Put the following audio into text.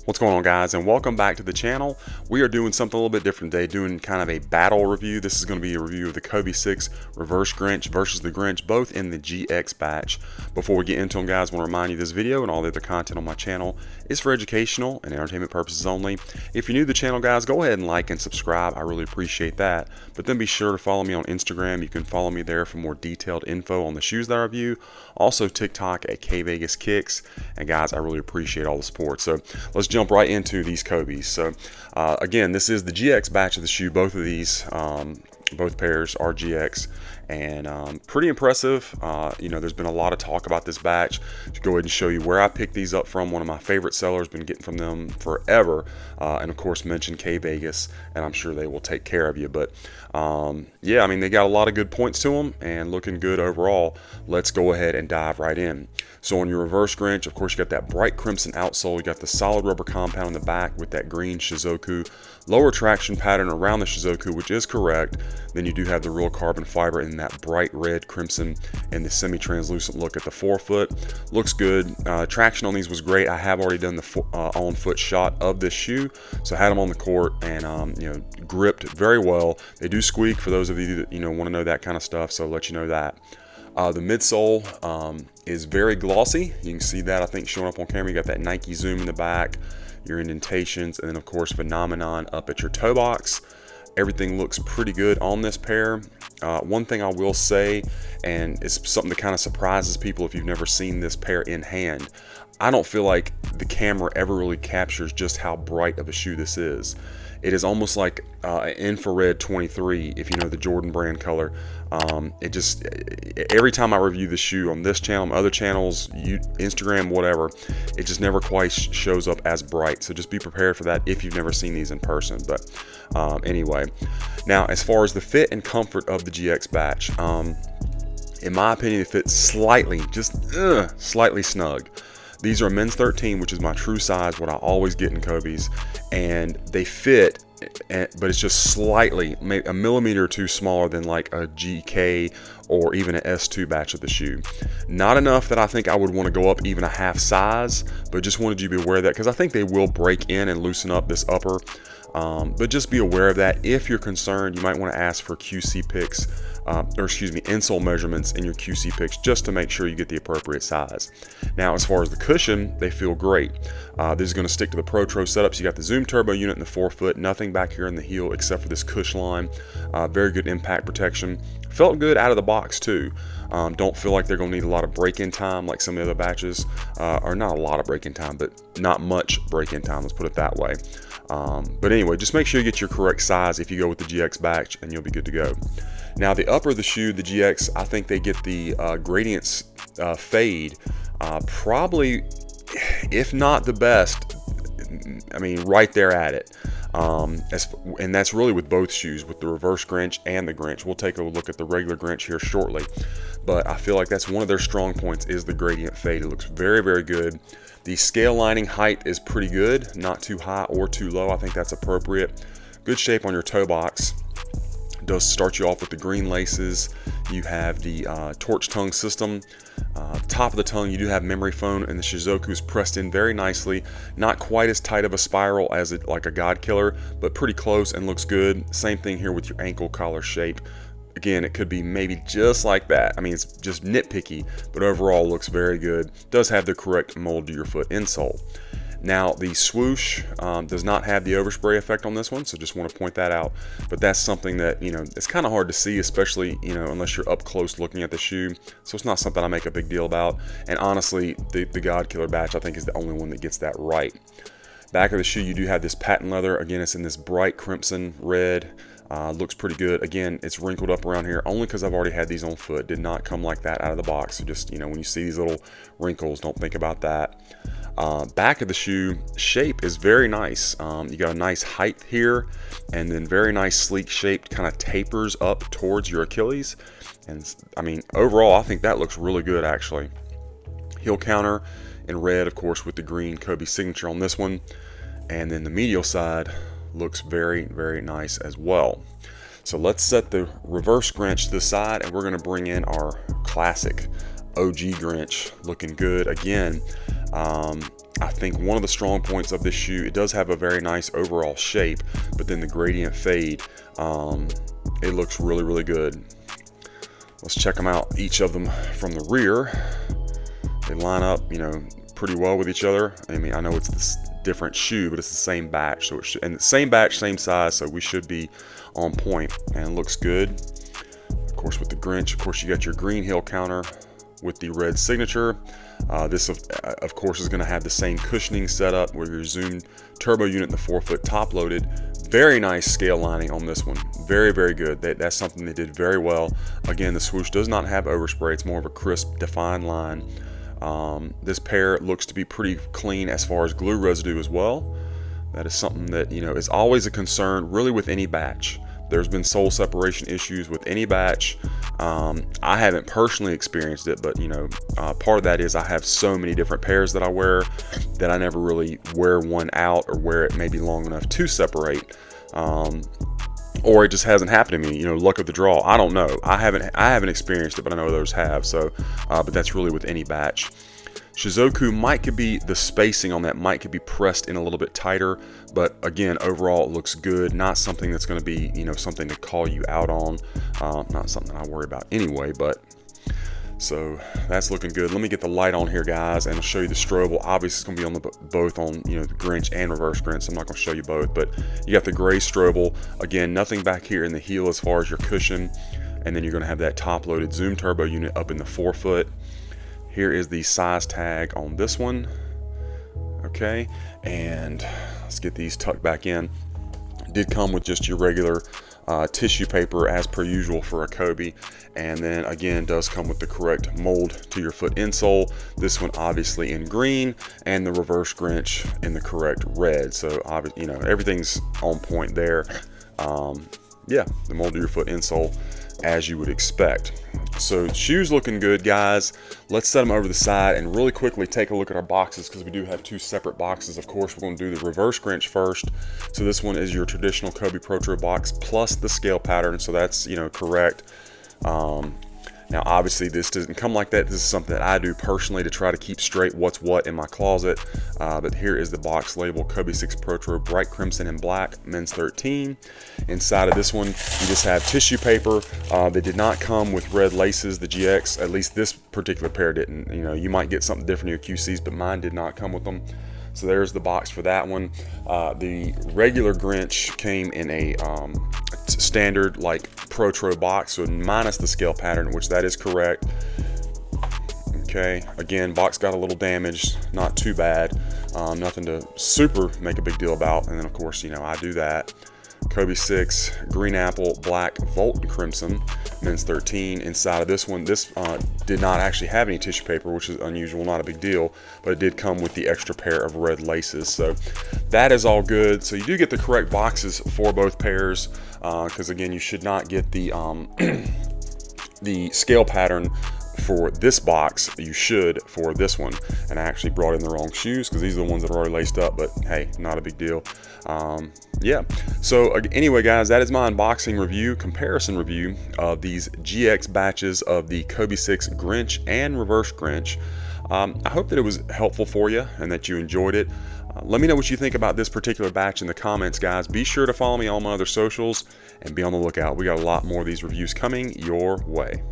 What's going on, guys, and welcome back to the channel. We are doing something a little bit different today, doing kind of a battle review. This is going to be a review of the kvegaskickz Reverse Grinch versus the Grinch, both in the GX batch. Before we get into them, guys, I want to remind you this video and all the other content on my channel is for educational and entertainment purposes only. If you're new to the channel, guys, go ahead and like and subscribe. I really appreciate that. But then be sure to follow me on Instagram. You can follow me there for more detailed info on the shoes that I review. Also TikTok at kvegaskickz. And guys, I really appreciate all the support. So let's jump right into these Kobes. So again, this is the GX batch of the shoe. Both of these, both pairs are GX, and pretty impressive. You know, there's been a lot of talk about this batch. To go ahead and show you where I picked these up from. One of my favorite sellers, been getting from them forever, and of course mention kvegas, and I'm sure they will take care of you. But yeah, I mean, they got a lot of good points to them and looking good overall. Let's go ahead and dive right in. So on your Reverse Grinch, of course, you got that bright crimson outsole. You got the solid rubber compound in the back with that green Shizuku lower traction pattern around the Shizuku, which is correct. Then you do have the real carbon fiber in that bright red crimson and the semi-translucent look at the forefoot. Looks good. Traction on these was great. I have already done the on-foot shot of this shoe, so I had them on the court and you know, gripped very well. They do squeak for those of you that want to know that kind of stuff, so I'll let you know that. The midsole is very glossy. You can see that, I think, showing up on camera. You got that Nike zoom in the back, your indentations, and then of course Phenomenon up at your toe box. Everything looks pretty good on this pair. One thing I will say, and it's something that kind of surprises people if you've never seen this pair in hand, I don't feel like the camera ever really captures just how bright of a shoe this is. It is almost like an infrared 23, if you know the Jordan brand color. It just, every time I review the shoe on this channel, other channels, Instagram, whatever, it just never quite shows up as bright. So just be prepared for that if you've never seen these in person. But anyway, now as far as the fit and comfort of the GX batch, in my opinion, it fits slightly, just slightly snug. These are a men's 13, which is my true size, what I always get in Kobes, and they fit, but it's just slightly, maybe a millimeter or two smaller than like a GK or even an S2 batch of the shoe. Not enough that I think I would want to go up even a half size, but just wanted you to be aware of that because I think they will break in and loosen up this upper. But just be aware of that. If you're concerned, you might want to ask for QC pics, or excuse me, insole measurements in your QC pics just to make sure you get the appropriate size. Now, as far as the cushion, they feel great. This is going to stick to the Pro-Tro setup. So you got the Zoom Turbo unit in the forefoot, nothing back here in the heel except for this cush line. Very good impact protection. Felt good out of the box too. Don't feel like they're going to need a lot of break-in time like some of the other batches, or not a lot of break-in time, but not much break-in time, let's put it that way. But anyway, just make sure you get your correct size if you go with the GX batch, and you'll be good to go. Now, the upper of the shoe, the GX, I think they get the gradients fade, probably, if not the best, I mean, right there at it. And that's really with both shoes, with the Reverse Grinch and the Grinch. We'll take a look at the regular Grinch here shortly, but I feel like that's one of their strong points is the gradient fade. It looks very, very good. The scale lining height is pretty good, not too high or too low. I think that's appropriate. Good shape on your toe box. It does start you off with the green laces. You have the torch tongue system. Top of the tongue, you do have memory foam, and the Shizuku is pressed in very nicely. Not quite as tight of a spiral as like a God Killer, but pretty close and looks good. Same thing here with your ankle collar shape. Again, it could be maybe just like that. I mean, it's just nitpicky, but overall looks very good. Does have the correct mold to your foot insole. Now, the swoosh does not have the overspray effect on this one, so just want to point that out. But that's something that, it's kind of hard to see, especially, unless you're up close looking at the shoe. So it's not something I make a big deal about. And honestly, the God Killer batch, I think, is the only one that gets that right. Back of the shoe, you do have this patent leather. Again, it's in this bright crimson red. Looks pretty good. Again, it's wrinkled up around here only because I've already had these on foot. Did not come like that out of the box. So just, when you see these little wrinkles, don't think about that. Back of the shoe shape is very nice. You got a nice height here, and then very nice sleek shape, kind of tapers up towards your Achilles. And I mean, overall, I think that looks really good actually. Heel counter in red, of course, with the green Kobe signature on this one. And then the medial side looks very, very nice as well. So let's set the Reverse Grinch to the side, and we're going to bring in our classic OG Grinch, looking good again. I think one of the strong points of this shoe, it does have a very nice overall shape, but then the gradient fade, it looks really, really good. Let's check them out, each of them from the rear. They line up, you know, pretty well with each other. I mean, I know it's this different shoe, but it's the same batch, so and the same batch, same size, so we should be on point, and it looks good. Of course, with the Grinch, of course, you got your green heel counter with the red signature. This of course is going to have the same cushioning setup with your Zoom turbo unit and the 4-foot top loaded. Very nice scale lining on this one. Very, very good. That's something they did very well. Again, the swoosh does not have overspray. It's more of a crisp, defined line. This pair looks to be pretty clean as far as glue residue as well. That is something that, you know, is always a concern really with any batch. There's been sole separation issues with any batch. I haven't personally experienced it, but you know, part of that is I have so many different pairs that I wear that I never really wear one out or wear it maybe long enough to separate. Or it just hasn't happened to me, you know, luck of the draw. I don't know. I haven't experienced it, but I know others have. So, but that's really with any batch. Shizuku could be, the spacing on that could be pressed in a little bit tighter, but again, overall it looks good. Not something that's going to be, you know, something to call you out on. Not something I worry about anyway, but so that's looking good. Let me get the light on here, guys, and I'll show you the strobel. Obviously, it's going to be on both on, you know, the Grinch and Reverse Grinch, so I'm not going to show you both, but you got the gray strobel. Again, nothing back here in the heel as far as your cushion, and then you're going to have that top-loaded Zoom turbo unit up in the 4-foot. Here is the size tag on this one. Okay, and let's get these tucked back in. It did come with just your regular tissue paper as per usual for a Kobe, and then again does come with the correct mold to your foot insole. This one obviously in green, and the Reverse Grinch in the correct red. So obviously, you know, everything's on point there. Yeah, the mold to your foot insole as you would expect. So shoes looking good, guys. Let's set them over the side and really quickly take a look at our boxes, because we do have two separate boxes. Of course, we're going to do the Reverse Grinch first. So this one is your traditional Kobe Pro Tour box plus the scale pattern, so that's, you know, correct. Now obviously this doesn't come like that. This is something that I do personally to try to keep straight what's what in my closet. But here is the box label, kvegas Pro Tour bright crimson and black, men's 13. Inside of this one, you just have tissue paper. They did not come with red laces, the GX, at least this particular pair didn't. You know, you might get something different in your QCs, but mine did not come with them. So there's the box for that one. The regular Grinch came in a standard like Pro Tro box, so minus the scale pattern, which that is correct. Okay, again, box got a little damaged, not too bad. Nothing to super make a big deal about. And then of course, you know, I do that. kvegas, green apple, black, volt, and crimson, men's 13. Inside of this one, this did not actually have any tissue paper, which is unusual, not a big deal, but it did come with the extra pair of red laces. So that is all good. So you do get the correct boxes for both pairs, because again, you should not get the the scale pattern for this box. You should for this one. And I actually brought in the wrong shoes because these are the ones that are already laced up, but hey, not a big deal. Yeah, so anyway, guys, that is my unboxing review, comparison review of these GX batches of the kvegas Grinch and Reverse Grinch. I hope that it was helpful for you and that you enjoyed it. Let me know what you think about this particular batch in the comments, guys. Be sure to follow me on my other socials and be on the lookout. We got a lot more of these reviews coming your way.